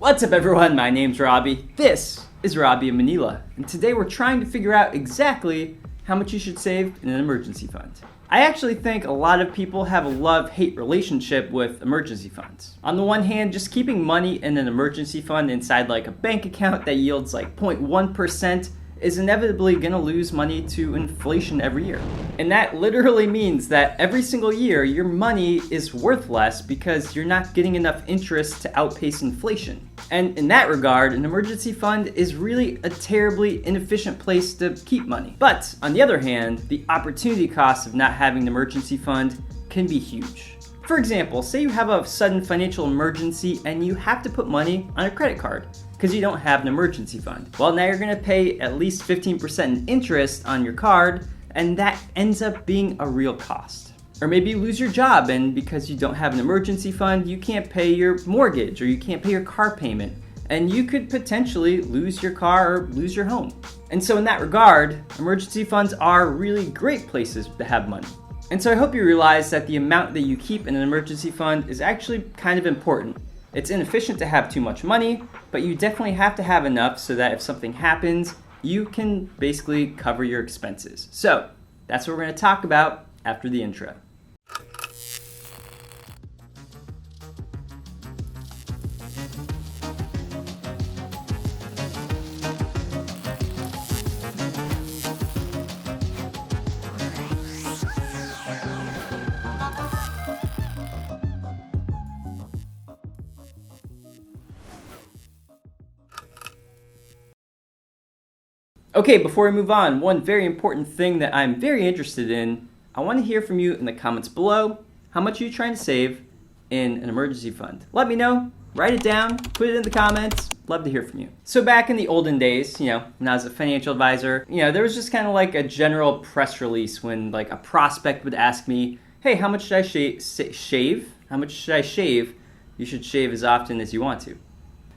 What's up everyone, my name's Robbie. This is Robbie in Manila, and today we're trying to figure out exactly how much you should save in an emergency fund. I actually think a lot of people have a love-hate relationship with emergency funds. On the one hand, just keeping money in an emergency fund inside like a bank account that yields like 0.1% is inevitably gonna lose money to inflation every year. And that literally means that every single year your money is worth less because you're not getting enough interest to outpace inflation. And in that regard, an emergency fund is really a terribly inefficient place to keep money. But on the other hand, the opportunity cost of not having an emergency fund can be huge. For example, say you have a sudden financial emergency and you have to put money on a credit card because you don't have an emergency fund. Well, now you're gonna pay at least 15% in interest on your card, and that ends up being a real cost. Or maybe you lose your job, and because you don't have an emergency fund, you can't pay your mortgage or you can't pay your car payment, and you could potentially lose your car or lose your home. And so in that regard, emergency funds are really great places to have money. And so I hope you realize that the amount that you keep in an emergency fund is actually kind of important. It's inefficient to have too much money, but you definitely have to have enough so that if something happens, you can basically cover your expenses. So that's what we're going to talk about after the intro. Okay, before we move on, one very important thing that I'm very interested in, I want to hear from you in the comments below. How much are you trying to save in an emergency fund? Let me know, write it down, put it in the comments. Love to hear from you. So back in the olden days, when I was a financial advisor, there was just kind of like a general press release when like a prospect would ask me, hey, how much should I shave? How much should I shave? You should shave as often as you want to.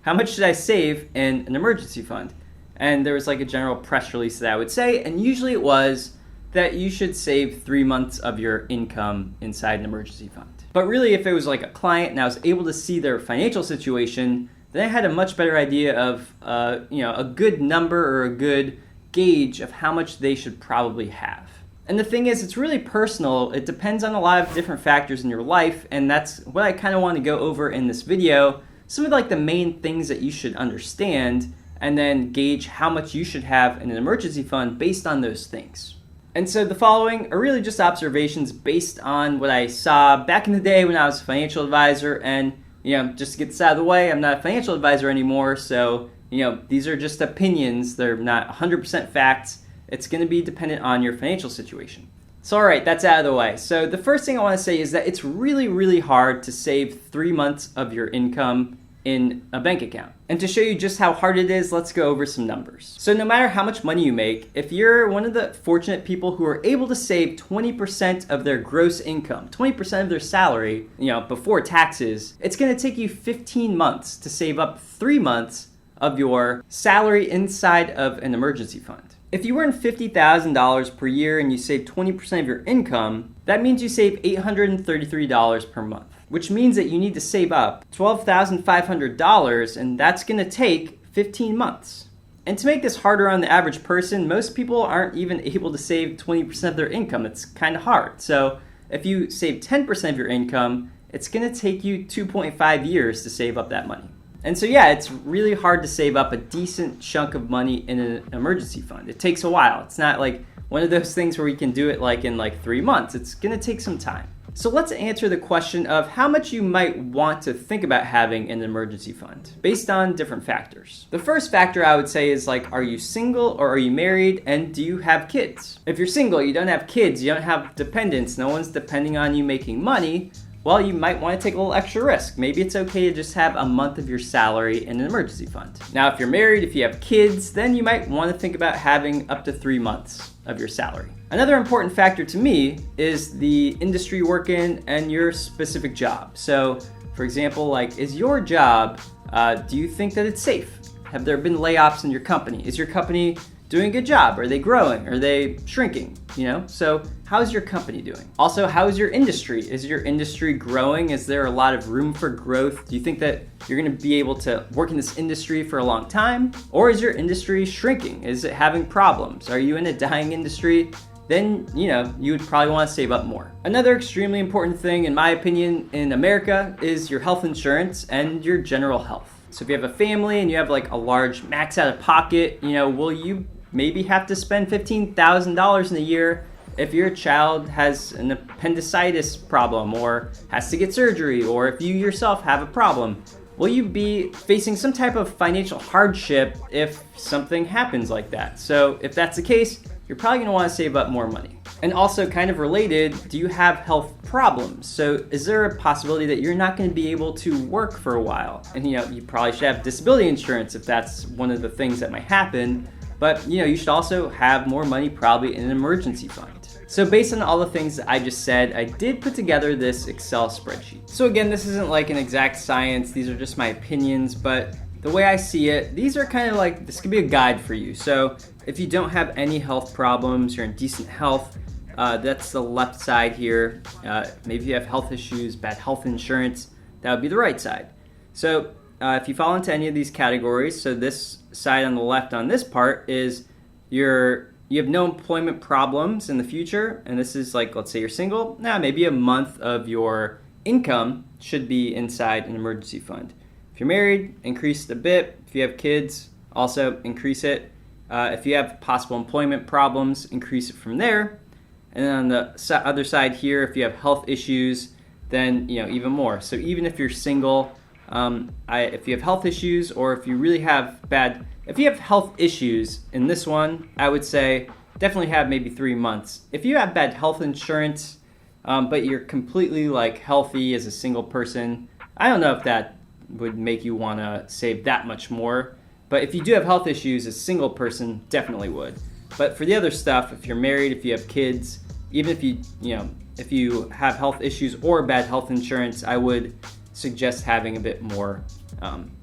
How much should I save in an emergency fund? And there was like a general press release that I would say, and usually it was that you should save 3 months of your income inside an emergency fund. But really, if it was like a client and I was able to see their financial situation, then I had a much better idea of a good number or a good gauge of how much they should probably have. And the thing is, it's really personal. It depends on a lot of different factors in your life, and that's what I kind of want to go over in this video. Some of like the main things that you should understand, and then gauge how much you should have in an emergency fund based on those things. And so the following are really just observations based on what I saw back in the day when I was a financial advisor, and just to get this out of the way, I'm not a financial advisor anymore, so these are just opinions. They're not 100% facts. It's going to be dependent on your financial situation. So alright, that's out of the way. So the first thing I want to say is that it's really, really hard to save 3 months of your income in a bank account. And to show you just how hard it is, let's go over some numbers. So no matter how much money you make, if you're one of the fortunate people who are able to save 20% of their gross income, 20% of their salary, before taxes, it's gonna take you 15 months to save up 3 months of your salary inside of an emergency fund. If you earn $50,000 per year and you save 20% of your income, that means you save $833 per month, which means that you need to save up $12,500, and that's going to take 15 months. And to make this harder on the average person, most people aren't even able to save 20% of their income. It's kind of hard. So if you save 10% of your income, it's going to take you 2.5 years to save up that money. And so yeah, it's really hard to save up a decent chunk of money in an emergency fund. It takes a while. It's not like one of those things where we can do it like in 3 months. It's going to take some time. So let's answer the question of how much you might want to think about having in an emergency fund based on different factors. The first factor I would say is are you single or are you married, and do you have kids? If you're single, you don't have kids, you don't have dependents, no one's depending on you making money, well, you might want to take a little extra risk. Maybe it's okay to just have a month of your salary in an emergency fund. Now, if you're married, if you have kids, then you might want to think about having up to 3 months of your salary. Another important factor to me is the industry you work in and your specific job. So, for example, is your job, do you think that it's safe? Have there been layoffs in your company? Is your company doing a good job? Are they growing? Are they shrinking? So how's your company doing? Also, how's your industry? Is your industry growing? Is there a lot of room for growth? Do you think that you're going to be able to work in this industry for a long time? Or is your industry shrinking? Is it having problems? Are you in a dying industry? Then, you would probably want to save up more. Another extremely important thing, in my opinion, in America is your health insurance and your general health. So if you have a family and you have like a large max out of pocket, will you maybe have to spend $15,000 in a year if your child has an appendicitis problem or has to get surgery, or if you yourself have a problem? Will you be facing some type of financial hardship if something happens like that? So if that's the case, you're probably going to want to save up more money. And also, kind of related, do you have health problems? So is there a possibility that you're not going to be able to work for a while? And you probably should have disability insurance if that's one of the things that might happen. But you should also have more money probably in an emergency fund. So based on all the things that I just said, I did put together this Excel spreadsheet. So again, this isn't like an exact science. These are just my opinions, but the way I see it, these are kind of like, this could be a guide for you. So if you don't have any health problems, you're in decent health, that's the left side here. Maybe you have health issues, bad health insurance, that would be the right side. So if you fall into any of these categories, so this side on the left on this part is you have no employment problems in the future, and this is like, let's say you're single, maybe a month of your income should be inside an emergency fund. If you're married, increase it a bit. If you have kids, also increase it. If you have possible employment problems, increase it from there. And then on the other side here, if you have health issues, then even more. So even if you're single, if you have health issues, or if you really have if you have health issues in this one, I would say definitely have maybe 3 months. If you have bad health insurance, but you're completely like healthy as a single person, I don't know if that would make you want to save that much more. But if you do have health issues as a single person, definitely would. But for the other stuff, if you're married, if you have kids, even if if you have health issues or bad health insurance, I would suggest having a bit more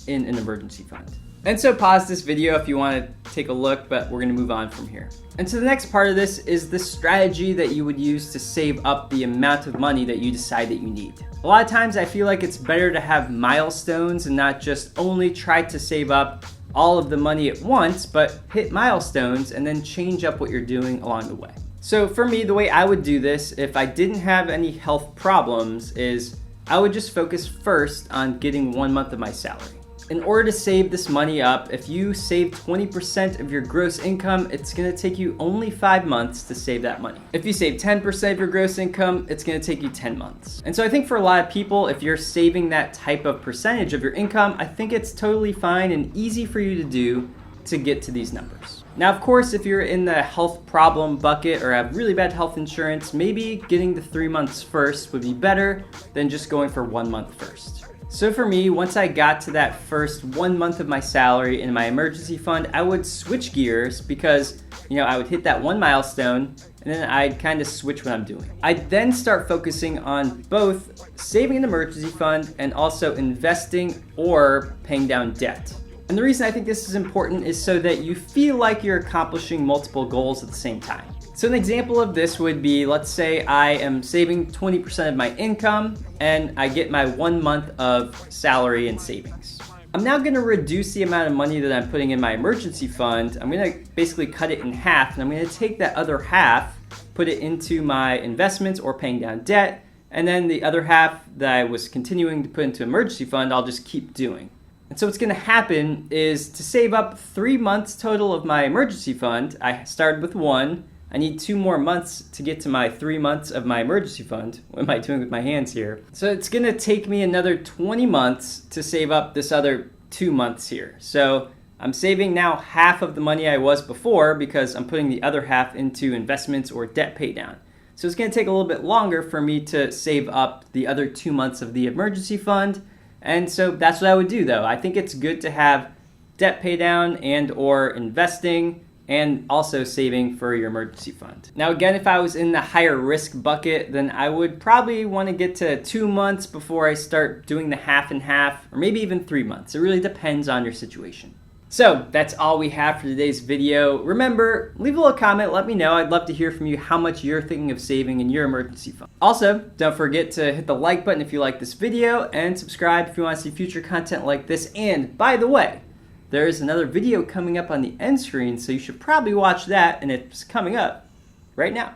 in an emergency fund. And so pause this video if you want to take a look, but we're going to move on from here. And so the next part of this is the strategy that you would use to save up the amount of money that you decide that you need. A lot of times I feel like it's better to have milestones and not just only try to save up all of the money at once, but hit milestones and then change up what you're doing along the way. So for me, the way I would do this, if I didn't have any health problems, is I would just focus first on getting 1 month of my salary. In order to save this money up, if you save 20% of your gross income, it's going to take you only 5 months to save that money. If you save 10% of your gross income, it's going to take you 10 months. And so I think for a lot of people, if you're saving that type of percentage of your income, I think it's totally fine and easy for you to do to get to these numbers. Now, of course, if you're in the health problem bucket or have really bad health insurance, maybe getting the 3 months first would be better than just going for 1 month first. So for me, once I got to that first 1 month of my salary in my emergency fund, I would switch gears because, I would hit that one milestone and then I'd kind of switch what I'm doing. I'd then start focusing on both saving an emergency fund and also investing or paying down debt. And the reason I think this is important is so that you feel like you're accomplishing multiple goals at the same time. So an example of this would be, let's say I am saving 20% of my income and I get my 1 month of salary and savings. I'm now going to reduce the amount of money that I'm putting in my emergency fund. I'm going to basically cut it in half, and I'm going to take that other half, put it into my investments or paying down debt, and then the other half that I was continuing to put into emergency fund, I'll just keep doing. And so what's going to happen is to save up 3 months total of my emergency fund, I started with 1. I need 2 more months to get to my 3 months of my emergency fund. What am I doing with my hands here? So it's going to take me another 20 months to save up this other 2 months here. So I'm saving now half of the money I was before because I'm putting the other half into investments or debt pay down. So it's going to take a little bit longer for me to save up the other 2 months of the emergency fund. And so that's what I would do though. I think it's good to have debt pay down and or investing and also saving for your emergency fund. Now again, if I was in the higher risk bucket, then I would probably want to get to 2 months before I start doing the half and half, or maybe even 3 months. It really depends on your situation. So that's all we have for today's video. Remember, leave a little comment, let me know. I'd love to hear from you how much you're thinking of saving in your emergency fund. Also, don't forget to hit the like button if you like this video and subscribe if you want to see future content like this. And by the way, there is another video coming up on the end screen, so you should probably watch that, and it's coming up right now.